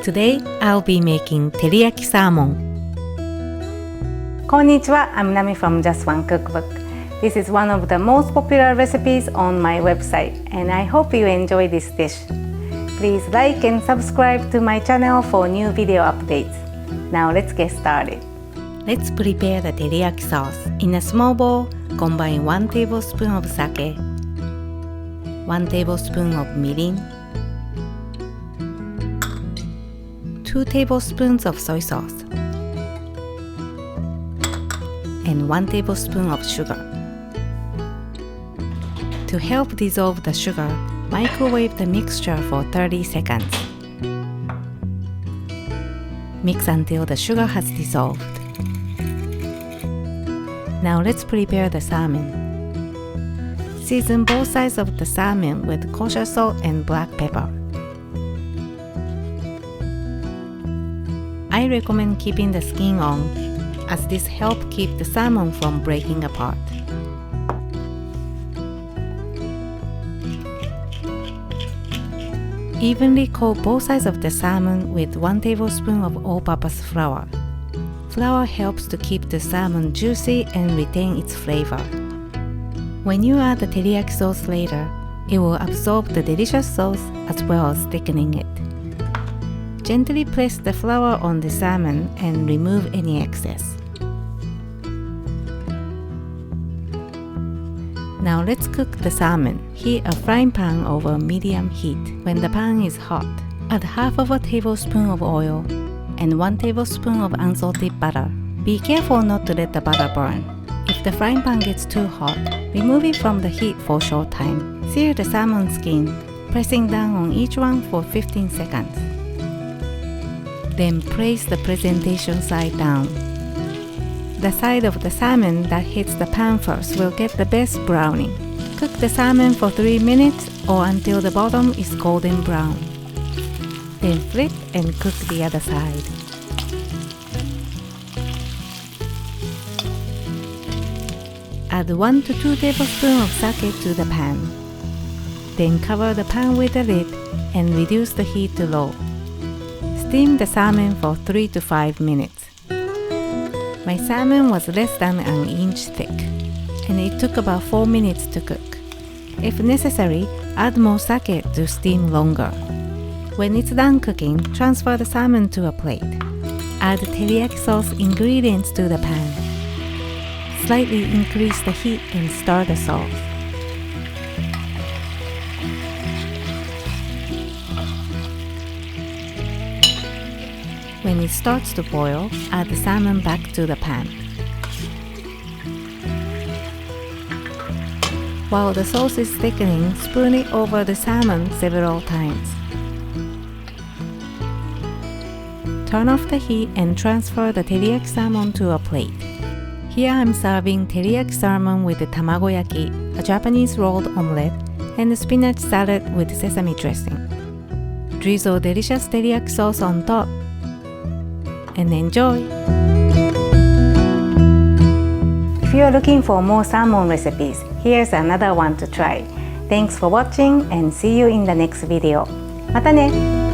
Today, I'll be making teriyaki salmon. こんにちは、I'm Nami from Just One Cookbook. This is one of the most popular recipes on my website, and I hope you enjoy this dish. Please like and subscribe to my channel for new video updates. Now let's get started. Let's prepare the teriyaki sauce. In a small bowl, combine 1 tablespoon of sake, 1 tablespoon of mirin, 2 tablespoons of soy sauce, and 1 tablespoon of sugar. To help dissolve the sugar, microwave the mixture for 30 seconds. Mix until the sugar has dissolved. Now let's prepare the salmon. Season both sides of the salmon with kosher salt and black pepper. I recommend keeping the skin on, as this helps keep the salmon from breaking apart. Evenly coat both sides of the salmon with 1 tablespoon of all-purpose flour. Flour helps to keep the salmon juicy and retain its flavor. When you add the teriyaki sauce later, it will absorb the delicious sauce as well as thickening it. Gently press the flour on the salmon and remove any excess. Now let's cook the salmon. Heat a frying pan over medium heat. When the pan is hot, add half of a tablespoon of oil and 1 tablespoon of unsalted butter. Be careful not to let the butter burn. If the frying pan gets too hot, remove it from the heat for a short time. Sear the salmon skin, pressing down on each one for 15 seconds. Then place the presentation side down. The side of the salmon that hits the pan first will get the best browning. Cook the salmon for 3 minutes or until the bottom is golden brown. Then flip and cook the other side. Add 1 to 2 tablespoons of sake to the pan. Then cover the pan with a lid and reduce the heat to low. Steam the salmon for 3 to 5 minutes. My salmon was less than an inch thick, and it took about 4 minutes to cook. If necessary, add more sake to steam longer. When it's done cooking, transfer the salmon to a plate. Add teriyaki sauce ingredients to the pan. Slightly increase the heat and stir the sauce. When it starts to boil, add the salmon back to the pan. While the sauce is thickening, spoon it over the salmon several times. Turn off the heat and transfer the teriyaki salmon to a plate. Here I'm serving teriyaki salmon with the Tamagoyaki, a Japanese rolled omelette, and a spinach salad with sesame dressing. Drizzle delicious teriyaki sauce on top and enjoy! If you are looking for more salmon recipes, here's another one to try. Thanks for watching and see you in the next video. またね!